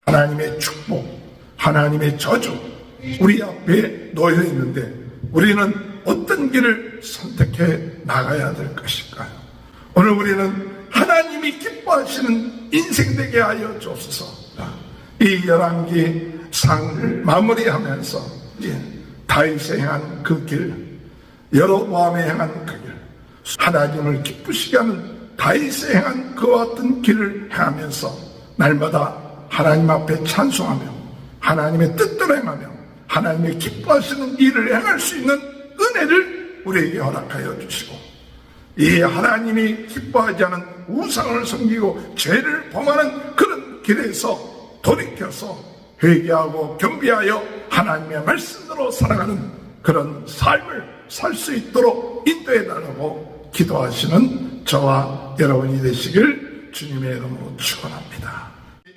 하나님의 축복, 하나님의 저주 우리 앞에 놓여 있는데 우리는 어떤 길을 선택해 나가야 될 것일까요? 오늘 우리는 하나님이 기뻐하시는 인생 되게 하여 주옵소서. 이 열왕기 상을 마무리하면서 이제 다윗이 행한 그 길, 여로보암이 행한 그 길, 하나님을 기쁘시게 하는 다윗이 행한 그와 같은 길을 행하면서 날마다 하나님 앞에 찬송하며 하나님의 뜻대로 행하며 하나님의 기뻐하시는 일을 행할 수 있는 은혜를 우리에게 허락하여 주시고, 이 하나님이 기뻐하지 않은 우상을 섬기고 죄를 범하는 그런 길에서 돌이켜서 회개하고 겸비하여 하나님의 말씀대로 살아가는 그런 삶을 살 수 있도록 인도해 달라고 기도하시는 저와 여러분이 되시길 주님의 이름으로 축원합니다.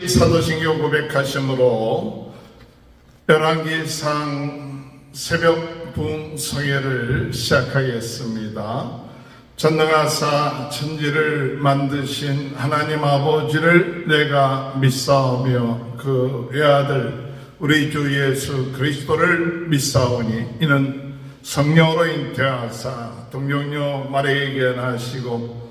사도신경 고백하심으로 열왕기상 새벽 부흥 성회를 시작하겠습니다. 전능하사 천지를 만드신 하나님 아버지를 내가 믿사오며 그 외아들 우리 주 예수 그리스도를 믿사오니 이는 성령으로 잉태하사 동정녀 마리아에게 나시고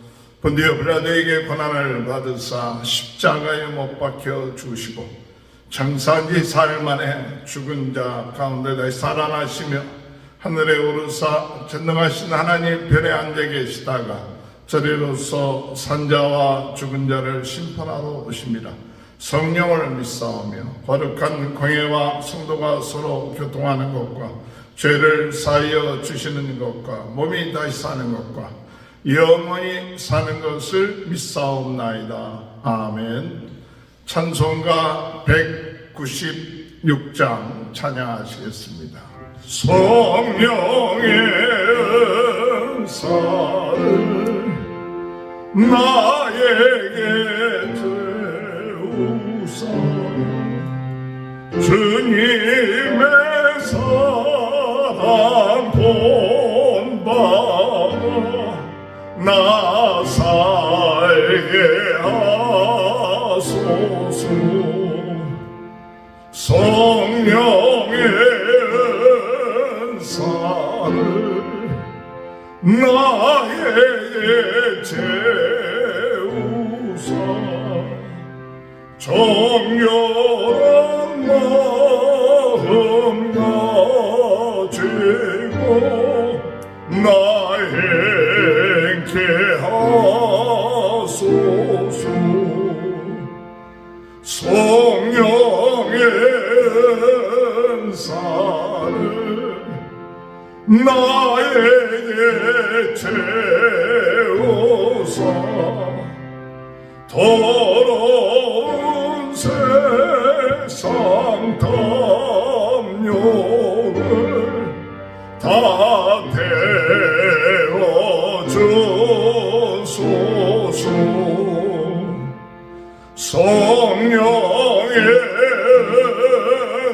본디오 빌라도에게 고난을 받으사 십자가에 못 박혀 죽으시고 장사한 지 사흘 만에 죽은 자 가운데 다시 살아나시며 하늘에 오르사 전능하신 하나님 별에 앉아 계시다가 저리로서 산자와 죽은 자를 심판하러 오십니다. 성령을 믿사오며 거룩한 공회와 성도가 서로 교통하는 것과 죄를 사하여 주시는 것과 몸이 다시 사는 것과 영원히 사는 것을 믿사옵나이다. 아멘. 찬송가 196장 찬양하시겠습니다. 성령의 은사를 나에게 주사 주님의 사랑 본받아 나 살게 하소서. 성령의 은사를 나에게 채우사 정결한 마음 가지고 나 행케 하소서. 성령의 은사를 나에게 채우사 더러운 세상 담력을 다 태워주소서. 성령의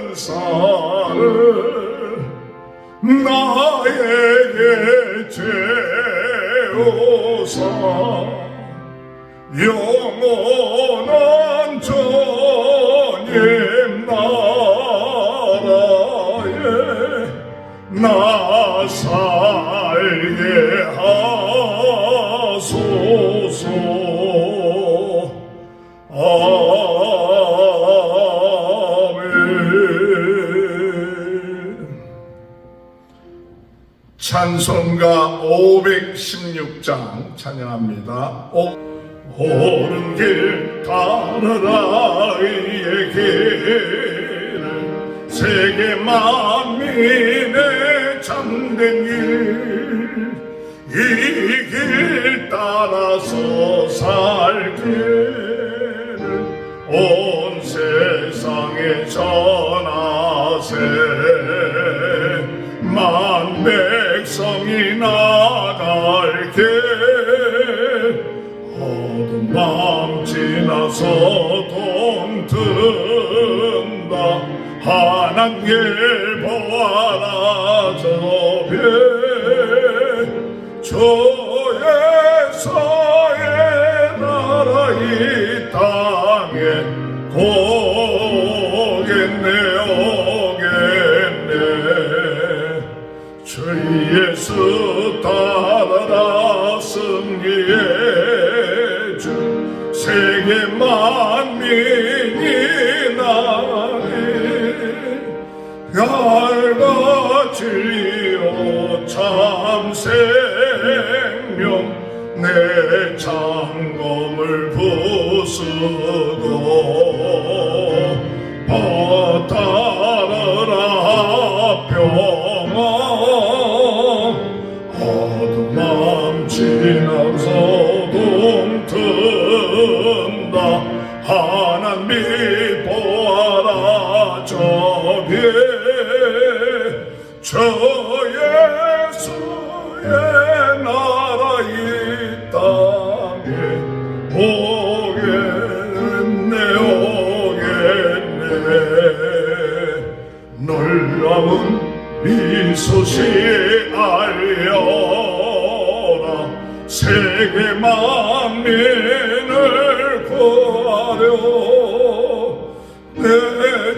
은사를 나에게 채우사 영원한 주님 나라에 나 살게 하소서. 아멘. 찬송가 516장 찬양합니다. 옳은 길 따르라 이의 길을 세계 만민의 참된 길, 이 길 따라서 살 길을 온 세상에 전하세. 만 백성이 나갈 길 어두운 밤 지나서 동튼다. 환한 길 보아라 저 별 주에서의 나라 이 땅에 고 얇아 진리요 참 생명 내 창검을 부수고 바다라 평화 어두운 밤 지나서 동튼다 하나님 보아라 저기에 저 예수의 나라 이 땅에 오겠네 놀라운 이 소식 알려라 세계 만민을 구하려 내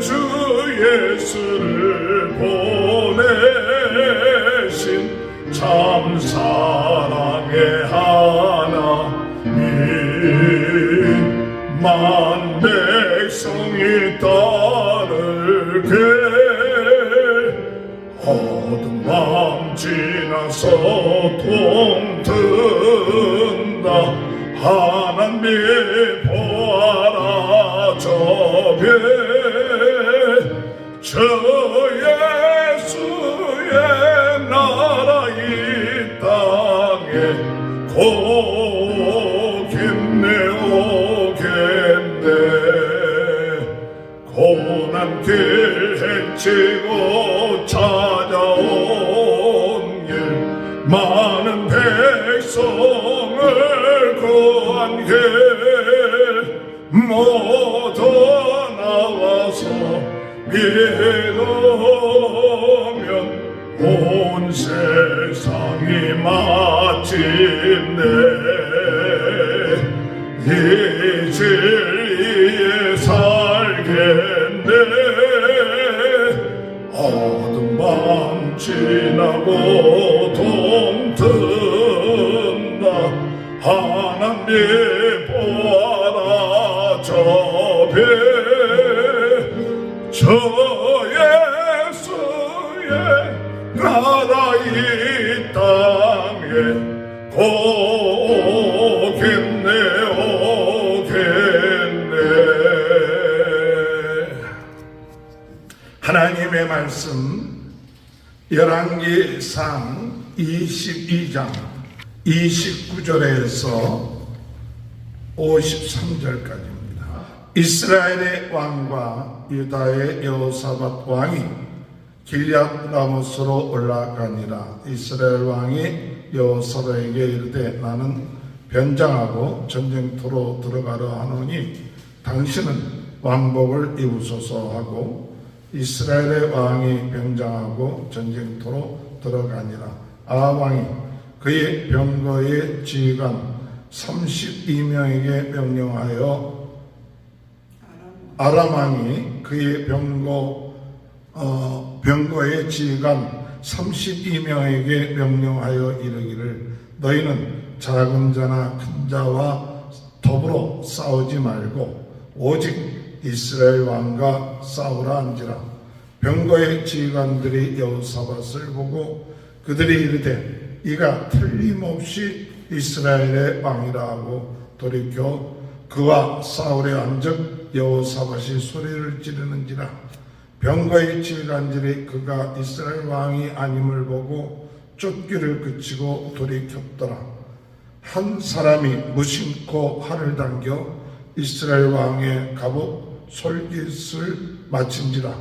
주 예수를 보내신 참 사랑의 하나님 만 백성이 따르게 어두운 밤 지나서 동튼다 하나님 보아라 저게 저 예수의 나라 이 땅에 오겠네 고난 길 헤치고 찾아온 길 많은 백성을 구한 길 모두 나와서 믿으면 온 세상이 마침내 이 진리에 살겠네 어두운 밤 지나고 동튼다 하나님 보아라 저배 저 예수의 나라 이 땅에 오겠네 하나님의 말씀 열왕기상 22장 29절에서 53절까지입니다. 이스라엘의 왕과 유다의 여호사밧 왕이 길앗 라모스로 올라가니라. 이스라엘 왕이 여호사밧에게 이르되 나는 변장하고 전쟁터로 들어가려 하노니 당신은 왕복을 입으소서 하고 이스라엘의 왕이 변장하고 전쟁터로 들어가니라. 아합 왕이 그의 병거의 지휘관 32명에게 명령하여 아람 왕이 그의 병거의 지휘관 32명에게 명령하여 이르기를 너희는 작은 자나 큰 자와 더불어 싸우지 말고 오직 이스라엘 왕과 싸우라 한지라. 병거의 지휘관들이 여호사밧을 보고 그들이 이르되 이가 틀림없이 이스라엘의 왕이라 하고 돌이켜 그와 싸우려 한즉 여호사밧이 소리를 지르는지라. 병거의 지휘관들이 그가 이스라엘 왕이 아님을 보고 쫓기를 그치고 돌이켰더라. 한 사람이 무심코 활을 당겨 이스라엘 왕의 갑옷 솔깃을 마친지라.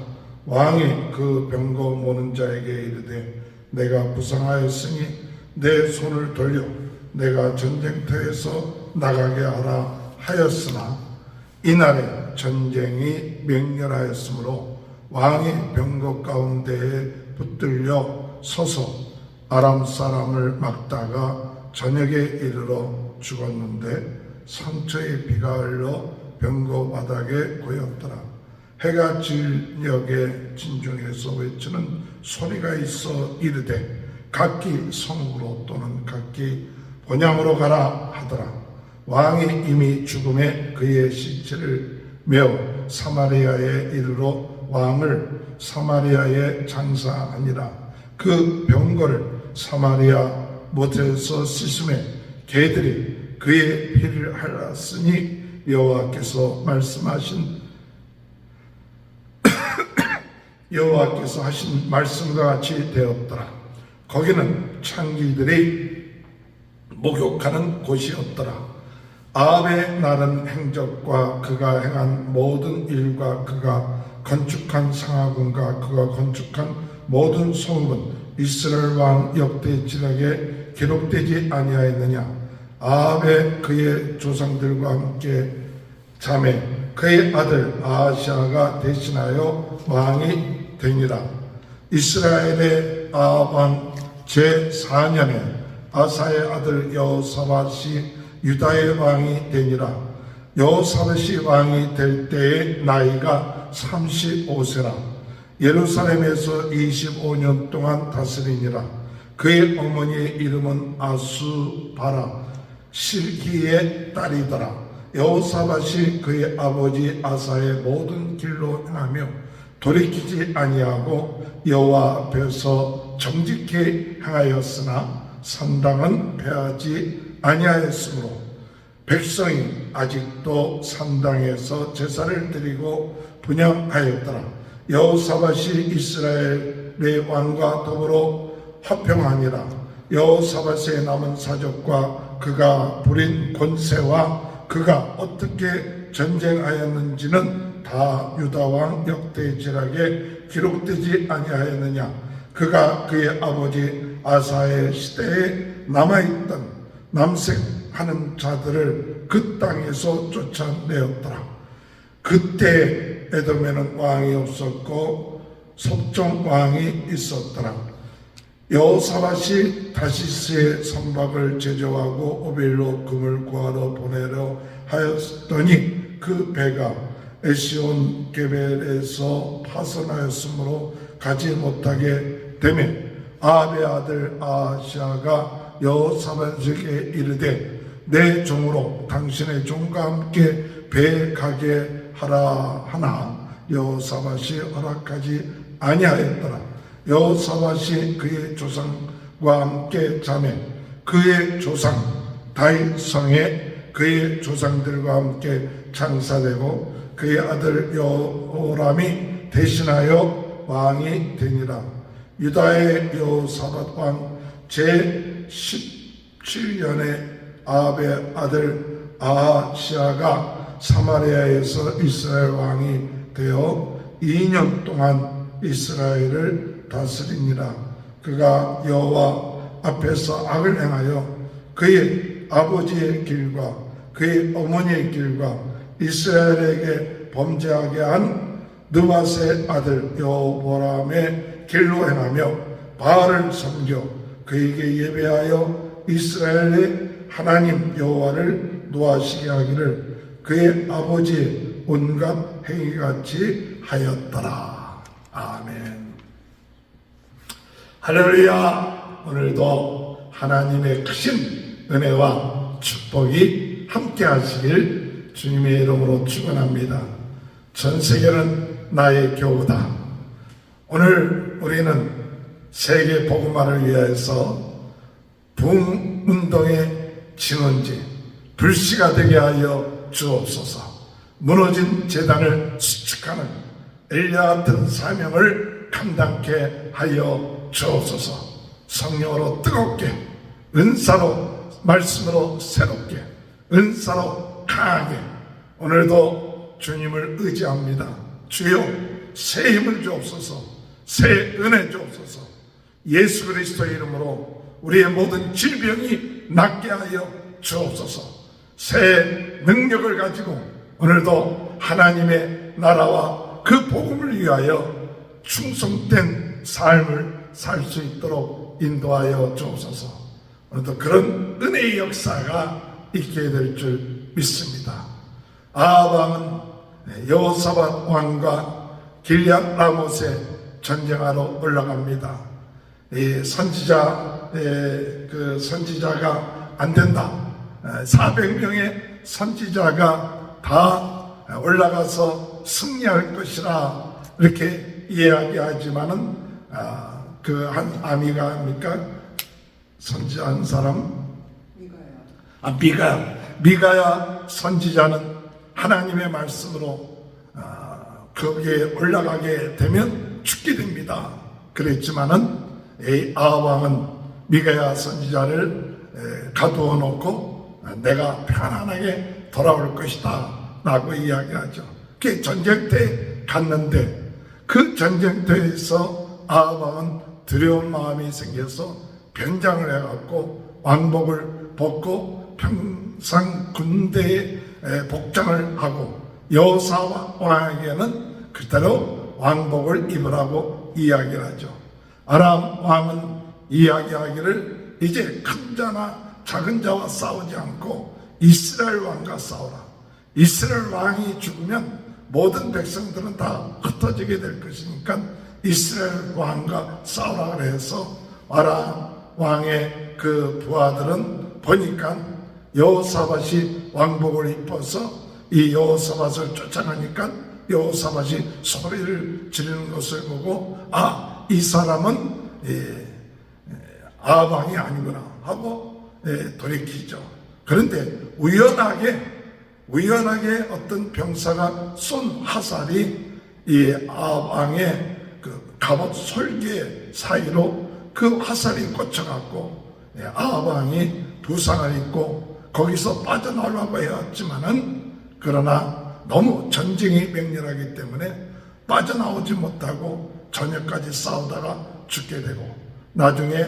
왕이 그 병거 모는 자에게 이르되 내가 부상하였으니 내 손을 돌려 내가 전쟁터에서 나가게 하라 하였으나 이날에 전쟁이 맹렬하였으므로 왕이 병거 가운데에 붙들려 서서 아람 사람을 막다가 저녁에 이르러 죽었는데 상처에 피가 흘러 병거 바닥에 고였더라. 해가 질 녘에 진중에서 외치는 소리가 있어 이르되 각기 성으로 또는 각기 본향으로 가라 하더라. 왕이 이미 죽음에 그의 시체를 메어 사마리아에 이르러 왕을 사마리아에 장사하니라. 그 병거를 사마리아 못에서 씻음에 개들이 그의 피를 할았으니 여호와께서 하신 말씀과 같이 되었더라. 거기는 창기들이 목욕하는 곳이었더라. 아합의 나른 행적과 그가 행한 모든 일과 그가 건축한 상하군과 그가 건축한 모든 성읍은 이스라엘 왕 역대지략에 기록되지 아니하였느냐. 아합의 그의 조상들과 함께 자매 그의 아들 아하시아가 대신하여 왕이 되니라. 이스라엘의 아합 왕 제4년에 아사의 아들 여호사밧이 유다의 왕이 되니라. 여호사밧이 왕이 될 때의 나이가 35세라. 예루살렘에서 25년 동안 다스리니라. 그의 어머니의 이름은 아수바라 실기의 딸이더라. 여호사밧이 그의 아버지 아사의 모든 길로 행하며 돌이키지 아니하고 여호와 앞에서 정직히 행하였으나 산당은 폐하지 아니하였으므로 백성이 아직도 산당에서 제사를 드리고 분향하였더라. 여호사밧이 이스라엘의 왕과 더불어 화평하니라. 여호사밧의 남은 사적과 그가 부린 권세와 그가 어떻게 전쟁하였는지는 다 유다왕 역대지략에 기록되지 아니하였느냐. 그가 그의 아버지 아사의 시대에 남아있던 남색하는 자들을 그 땅에서 쫓아내었더라. 그때 에돔에는 왕이 없었고 속정 왕이 있었더라. 여호사밧이 다시스의 선박을 제조하고 오빌로 금을 구하러 보내려 하였더니 그 배가 에시온 게벨에서 파손하였으므로 가지 못하게 되매 아합의 아들 아하시아가 여호사밧에게 이르되 내 종으로 당신의 종과 함께 배에 가게 하라 하나 여호사밧이 허락하지 아니하였더라. 여호사밧이 그의 조상과 함께 자매 그의 조상 다윗성에 그의 조상들과 함께 장사되고 그의 아들 여호람이 대신하여 왕이 되니라. 유다의 여호사밧 왕 제17년에 아합의 아들 아하시아가 사마리아에서 이스라엘 왕이 되어 2년 동안 이스라엘을 다스리니라. 그가 여호와 앞에서 악을 행하여 그의 아버지의 길과 그의 어머니의 길과 이스라엘에게 범죄하게 한 느밧의 아들 여호보람의 길로 행하며 바알을 섬겨 그에게 예배하여 이스라엘의 하나님 여호와를 노하시게 하기를 그의 아버지의 온갖 행위같이 하였더라. 아멘. 할렐루야. 오늘도 하나님의 크신 은혜와 축복이 함께 하시길 주님의 이름으로 축원합니다. 전 세계는 나의 교우다. 오늘 우리는 세계 복음화를 위해서 부흥운동의 진원지 불씨가 되게 하여 주옵소서. 무너진 재단을 수축하는 엘리야 같은 사명을 감당케 하여 주옵소서. 성령으로 뜨겁게, 은사로, 말씀으로 새롭게, 은사로 강하게 오늘도 주님을 의지합니다. 주여 새 힘을 주옵소서. 새 은혜 주옵소서. 예수 그리스도의 이름으로 우리의 모든 질병이 낫게 하여 주옵소서. 새 능력을 가지고 오늘도 하나님의 나라와 그 복음을 위하여 충성된 삶을 살 수 있도록 인도하여 주옵소서. 오늘도 그런 은혜의 역사가 있게 될 줄 믿습니다. 아합 왕은 여호사밧 왕과 길앗 라못에 전쟁하러 올라갑니다. 이 선지자가 안 된다. 400명의 선지자가 다 올라가서 승리할 것이라 이렇게 이야기하지만은 그 한 아미가입니까? 선지자한 사람? 미가야 선지자는 하나님의 말씀으로 거기에 올라가게 되면 죽게 됩니다. 그랬지만은 아합 왕은 미가야 선지자를 가두어 놓고 내가 편안하게 돌아올 것이다 라고 이야기하죠. 그 전쟁터에 갔는데 그 전쟁터에서 아합 왕은 두려운 마음이 생겨서 변장을 해갖고 왕복을 벗고 평상 군대의 복장을 하고 여호사밧 왕에게는 그대로 왕복을 입으라고 이야기를 하죠. 아람 왕은 이야기하기를 이제 큰 자나 작은 자와 싸우지 않고 이스라엘 왕과 싸우라. 이스라엘 왕이 죽으면 모든 백성들은 다 흩어지게 될 것이니까 이스라엘 왕과 싸우라 그래서 아람 왕의 그 부하들은 보니까 여호사밧이 왕복을 입어서 이 여호사밧을 쫓아가니까 여호사밧이 소리를 지르는 것을 보고 이 사람은 아합 왕이 아니구나 하고 돌이키죠. 그런데 우연하게 어떤 병사가 쏜 화살이 이 아합 왕의 그 갑옷 솔개 사이로 그 화살이 꽂혀갖고 아합 왕이 부상을 입고 거기서 빠져나오려고 했지만은 그러나 너무 전쟁이 맹렬하기 때문에 빠져나오지 못하고 저녁까지 싸우다가 죽게 되고 나중에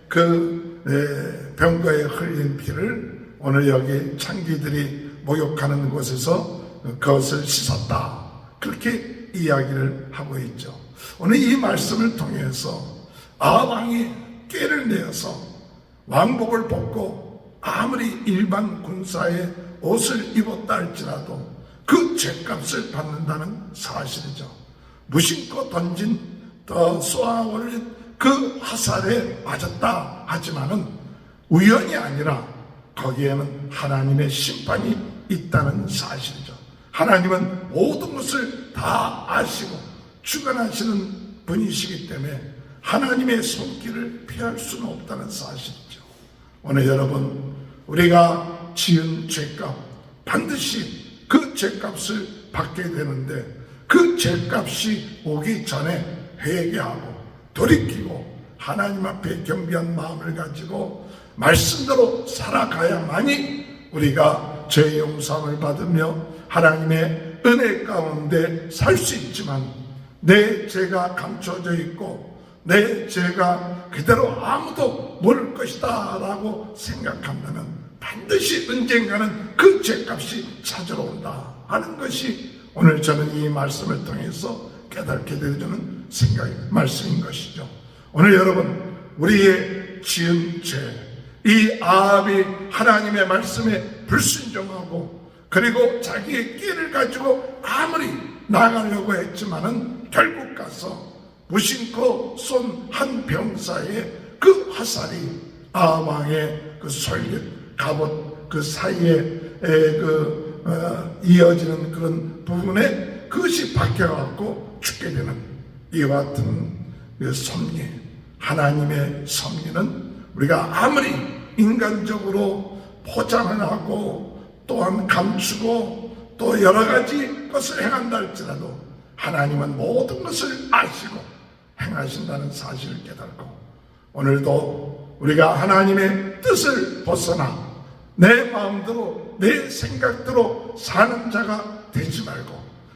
그 병거에 흘린 피를 오늘 여기 창기들이 목욕하는 곳에서 그것을 씻었다 그렇게 이야기를 하고 있죠. 오늘 이 말씀을 통해서 아합 왕이 꾀를 내어서 왕복을 벗고 아무리 일반 군사의 옷을 입었다 할지라도 그 죄값을 받는다는 사실이죠. 무심코 던진 쏘아 올린 그 화살에 맞았다 하지만은 우연이 아니라 거기에는 하나님의 심판이 있다는 사실이죠. 하나님은 모든 것을 다 아시고 주관하시는 분이시기 때문에 하나님의 손길을 피할 수는 없다는 사실이죠. 오늘 여러분 우리가 지은 죄값 반드시 그 죄값을 받게 되는데 그 죄값이 오기 전에 회개하고 돌이키고 하나님 앞에 겸비한 마음을 가지고 말씀대로 살아가야만이 우리가 죄 용서를 받으며 하나님의 은혜 가운데 살 수 있지만 내 죄가 감춰져 있고 내 죄가 그대로 아무도 모를 것이다 라고 생각한다면 반드시 언젠가는 그 죄값이 찾으러 온다 하는 것이 오늘 저는 이 말씀을 통해서 깨닫게 되어주는 말씀인 것이죠. 오늘 여러분 우리의 지은 죄 이 아합이 하나님의 말씀에 불순종하고 그리고 자기의 끼를 가지고 아무리 나가려고 했지만은 결국 가서 무심코 쏜 한 병사의 그 화살이 아합 왕의 그 솔깃 갑옷 그 사이에 이어지는 그런 부분에 그것이 박혀갖고 죽게 되는 이와 같은 그 섭리 하나님의 섭리는 우리가 아무리 인간적으로 포장을 하고 또한 감추고 또 여러 가지 것을 행한다 할지라도 하나님은 모든 것을 아시고 행하신다는 사실을 깨닫고 오늘도 우리가 하나님의 뜻을 벗어나 내 마음대로 내 생각대로 사는 자가 되지 말고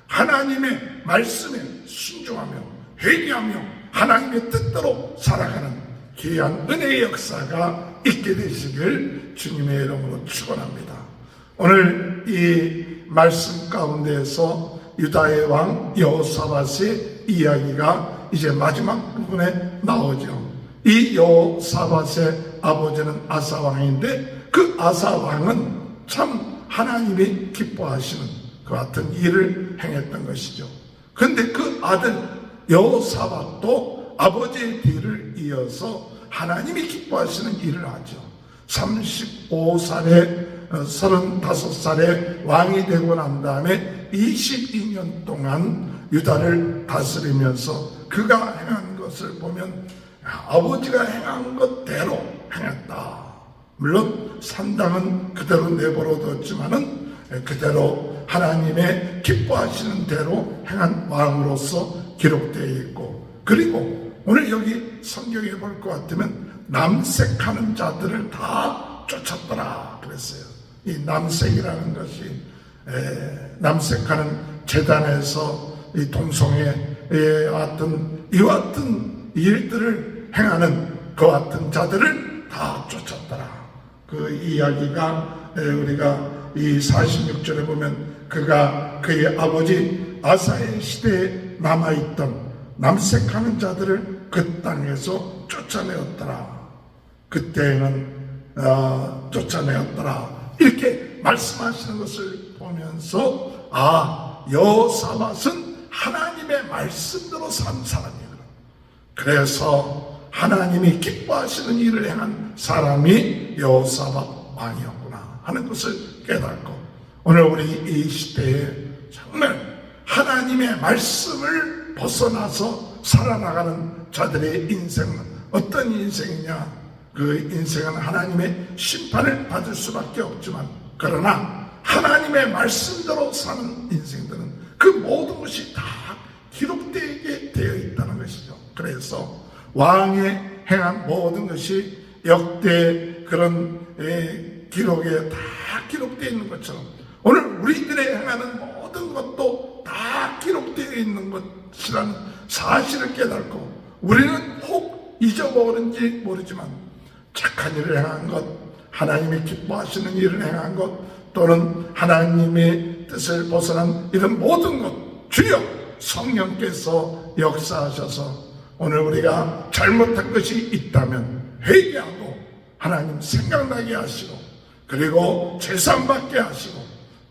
하나님의 말씀에 순종하며 회개하며 하나님의 뜻대로 살아가는 귀한 은혜의 역사가 있게 되시길 주님의 이름으로 축원합니다. 오늘 이 말씀 가운데에서 유다의 왕 여호사밧의 이야기가 이제 마지막 부분에 나오죠. 이 여호사밧의 아버지는 아사 왕인데 그 아사 왕은 참 하나님이 기뻐하시는 그 같은 일을 행했던 것이죠. 그런데 그 아들 여호사밧도 아버지의 뒤를 이어서 하나님이 기뻐하시는 일을 하죠. 35살에 35살에 왕이 되고 난 다음에 22년 동안 유다를 다스리면서 그가 행한 것을 보면 아버지가 행한 것대로 행했다. 물론 산당은 그대로 내버려뒀지만은 그대로 하나님의 기뻐하시는 대로 행한 왕으로서 기록되어 있고, 그리고 오늘 여기 성경에 볼 것 같으면 남색하는 자들을 다 쫓았더라 그랬어요. 이 남색이라는 것이 남색하는 제단에서 이 동성애에 같은 이와 같은 일들을 행하는 그와 같은 자들을 다 쫓았더라. 그 이야기가 우리가 이 46절에 보면 그가 그의 아버지 아사의 시대에 남아있던 남색하는 자들을 그 땅에서 쫓아내었더라. 그때는 쫓아내었더라. 이렇게 말씀하시는 것을 보면서 여호사밧은 하나님의 말씀대로 산 사람이구나. 그래서 하나님이 기뻐하시는 일을 행한 사람이 여호사밧 왕이었구나 하는 것을 깨닫고, 오늘 우리 이 시대에 정말 하나님의 말씀을 벗어나서 살아나가는 자들의 인생은 어떤 인생이냐? 그 인생은 하나님의 심판을 받을 수밖에 없지만, 그러나 하나님의 말씀대로 사는 인생들은 그 모든 것이 다 기록되게 되어 있다는 것이죠. 그래서 왕의 행한 모든 것이 역대 그런 기록에 다 기록되어 있는 것처럼 오늘 우리들의 행하는 모든 것도 다 기록되어 있는 것이라는 사실을 깨닫고, 우리는 혹 잊어먹었는지 모르지만 착한 일을 행한 것, 하나님이 기뻐하시는 일을 행한 것, 또는 하나님의 뜻을 벗어난 이런 모든 것, 주여 성령께서 역사하셔서 오늘 우리가 잘못한 것이 있다면 회개하고 하나님 생각나게 하시고, 그리고 제사받게 하시고,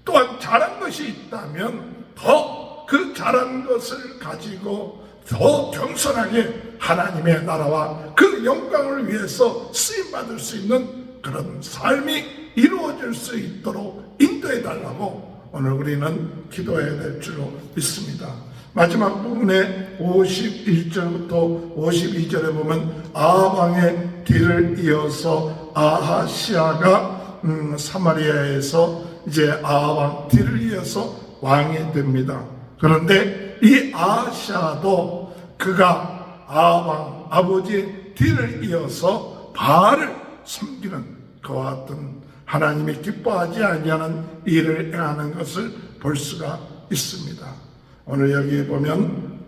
또한 잘한 것이 있다면 더 그 잘한 것을 가지고 더 겸손하게 하나님의 나라와 그 영광을 위해서 쓰임받을 수 있는 그런 삶이 이루어질 수 있도록 인도해 달라고 오늘 우리는 기도해야 될 줄로 믿습니다. 마지막 부분에 51절부터 52절에 보면 아방의 뒤를 이어서 아하시아가 사마리아에서 이제 아방 뒤를 이어서 왕이 됩니다. 그런데 이 아하시아도 그가 아방 아버지의 뒤를 이어서 바알을 섬기는 그와 같은 하나님이 기뻐하지 아니하는 일을 행하는 것을 볼 수가 있습니다. 오늘 여기 보면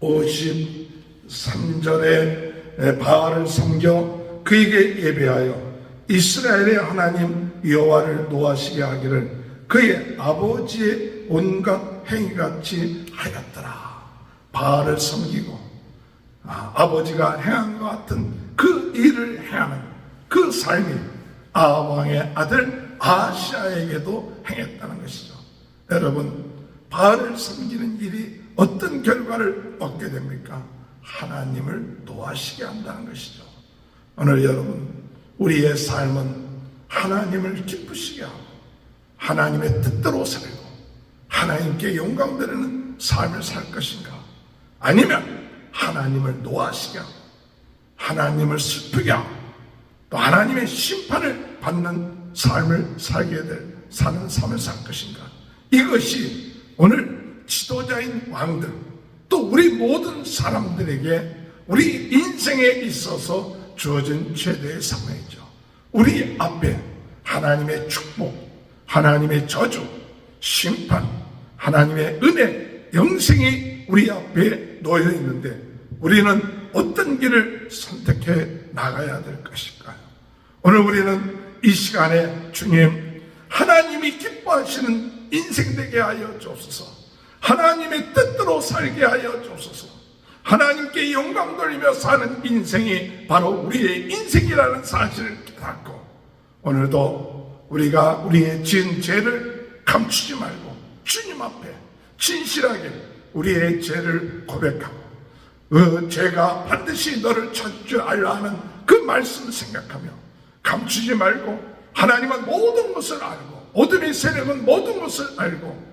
53절에 바알을 섬겨 그에게 예배하여 이스라엘의 하나님 여호와를 노하시게 하기를 그의 아버지의 온갖 행위같이 하였더라. 바알을 섬기고 아버지가 행한 것 같은 그 일을 행하는 그 삶이 아왕의 아들 아시아에게도 행했다는 것이죠. 여러분, 바알을 섬기는 일이 어떤 결과를 얻게 됩니까? 하나님을 노하시게 한다는 것이죠. 오늘 여러분, 우리의 삶은 하나님을 기쁘시게 하고 하나님의 뜻대로 살고 하나님께 영광 드리는 삶을 살 것인가? 아니면 하나님을 노하시게 하고 하나님을 슬프게 하고 또 하나님의 심판을 받는 삶을 사는 삶을 살 것인가? 이것이 오늘 지도자인 왕들, 또 우리 모든 사람들에게 우리 인생에 있어서 주어진 최대의 사명이죠. 우리 앞에 하나님의 축복, 하나님의 저주, 심판, 하나님의 은혜, 영생이 우리 앞에 놓여 있는데 우리는 어떤 길을 선택해 나가야 될 것일까요? 오늘 우리는 이 시간에 주님, 하나님이 기뻐하시는 인생 되게 하여 주옵소서. 하나님의 뜻대로 살게 하여 주옵소서. 하나님께 영광 돌리며 사는 인생이 바로 우리의 인생이라는 사실을 깨닫고 오늘도 우리가 우리의 지은 죄를 감추지 말고 주님 앞에 진실하게 우리의 죄를 고백하고 그 죄가 반드시 너를 찾을 줄 알라 하는 그 말씀을 생각하며 감추지 말고 하나님은 모든 것을 알고 어둠의 세력은 모든 것을 알고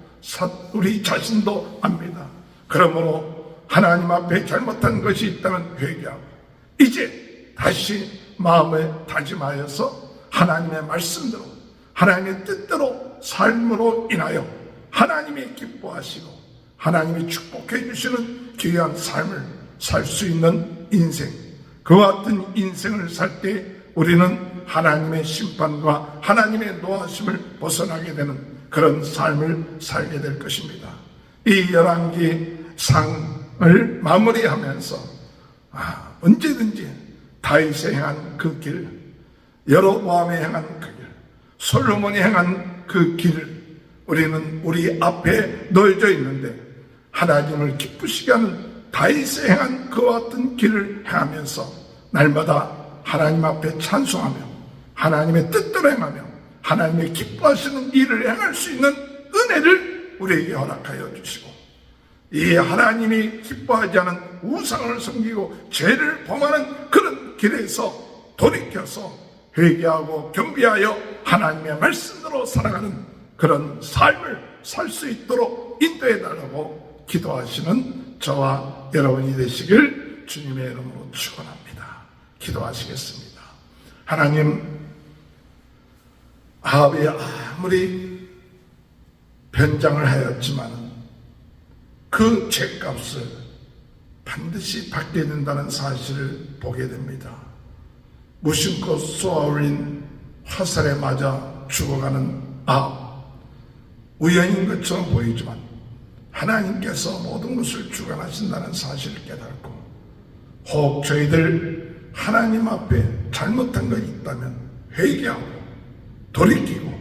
우리 자신도 압니다. 그러므로 하나님 앞에 잘못한 것이 있다면 회개하고 이제 다시 마음에 다짐하여서 하나님의 말씀대로 하나님의 뜻대로 삶으로 인하여 하나님이 기뻐하시고 하나님이 축복해 주시는 귀한 삶을 살 수 있는 인생, 그와 같은 인생을 살 때 우리는 하나님의 심판과 하나님의 노하심을 벗어나게 되는 그런 삶을 살게 될 것입니다. 이 열왕기 상을 마무리하면서 언제든지 다윗이 행한 그 길, 여로보암이 행한 그 길, 솔로몬이 행한 그 길을 우리는 우리 앞에 놓여져 있는데 하나님을 기쁘시게 하는 다윗이 행한 그와 같은 길을 행하면서 날마다 하나님 앞에 찬송하며 하나님의 뜻대로 행하며 하나님의 기뻐하시는 일을 행할 수 있는 은혜를 우리에게 허락하여 주시고 이 하나님이 기뻐하지 않은 우상을 섬기고 죄를 범하는 그런 길에서 돌이켜서 회개하고 겸비하여 하나님의 말씀대로 살아가는 그런 삶을 살 수 있도록 인도해 달라고 기도하시는 저와 여러분이 되시길 주님의 이름으로 축원합니다. 기도하시겠습니다. 하나님, 아합이 아무리 변장을 하였지만 그 죄값을 반드시 받게 된다는 사실을 보게 됩니다. 무심코 쏘아올린 화살에 맞아 죽어가는 아합, 우연인 것처럼 보이지만 하나님께서 모든 것을 주관하신다는 사실을 깨닫고 혹 저희들 하나님 앞에 잘못한 것이 있다면 회개하고 돌이키고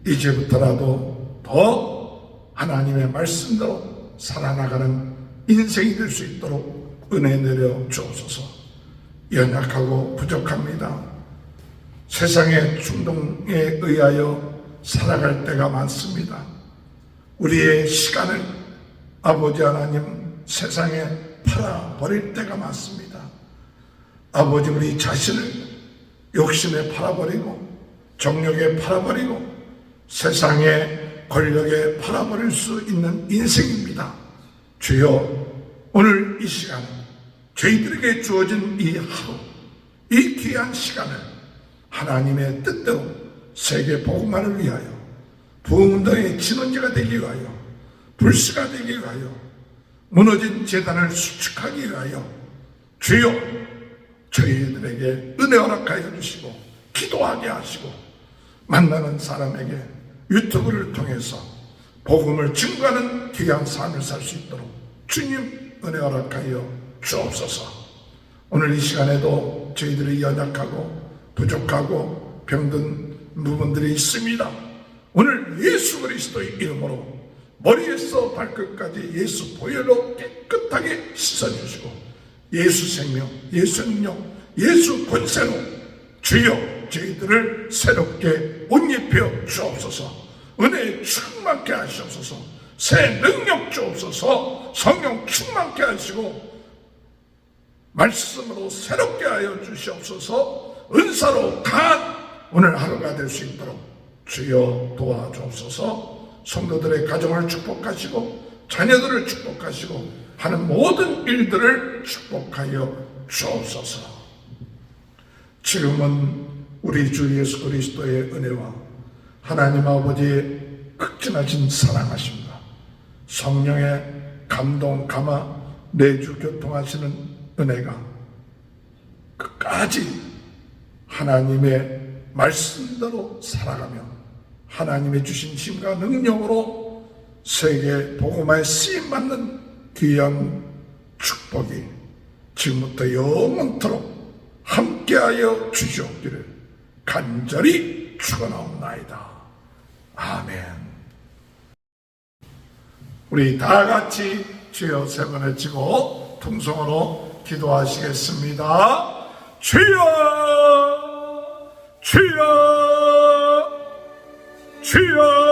이제부터라도 더 하나님의 말씀대로 살아나가는 인생이 될 수 있도록 은혜 내려 주옵소서. 연약하고 부족합니다. 세상의 충동에 의하여 살아갈 때가 많습니다. 우리의 시간을 아버지 하나님 세상에 팔아버릴 때가 많습니다. 아버지, 우리 자신을 욕심에 팔아버리고 정욕에 팔아버리고 세상의 권력에 팔아버릴 수 있는 인생입니다. 주여, 오늘 이 시간 저희들에게 주어진 이 하루, 이 귀한 시간을 하나님의 뜻대로 세계 복음화를 위하여 부흥운동의 진원제가 되기 위하여 불씨가 되기 위하여 무너진 재단을 수축하기 위하여 주여 저희들에게 은혜 허락하여 주시고 기도하게 하시고 만나는 사람에게 유튜브를 통해서 복음을 증거하는 귀한 삶을 살 수 있도록 주님 은혜 허락하여 주옵소서. 오늘 이 시간에도 저희들이 연약하고 부족하고 병든 부분들이 있습니다. 오늘 예수 그리스도의 이름으로 머리에서 발끝까지 예수 보혈로 깨끗하게 씻어주시고 예수 생명, 예수 능력, 예수 권세로 주여 저희들을 새롭게 옷 입혀 주옵소서. 은혜에 충만케 하시옵소서. 새 능력 주옵소서. 성령 충만케 하시고 말씀으로 새롭게 하여 주시옵소서. 은사로 강한 오늘 하루가 될 수 있도록 주여 도와주옵소서. 성도들의 가정을 축복하시고 자녀들을 축복하시고 하는 모든 일들을 축복하여 주옵소서. 지금은 우리 주 예수 그리스도의 은혜와 하나님 아버지의 극진하신 사랑하심과 성령의 감동 감화 내주 교통하시는 은혜가 끝까지 하나님의 말씀대로 살아가며 하나님의 주신 힘과 능력으로 세계 복음화에 쓰임받는 귀한 축복이 지금부터 영원토록 함께하여 주시옵기를 간절히 축원하옵나이다. 아멘. 우리 다 같이 주여 세 번을 치고 통성으로 기도하시겠습니다. 주여, 주여, 주여.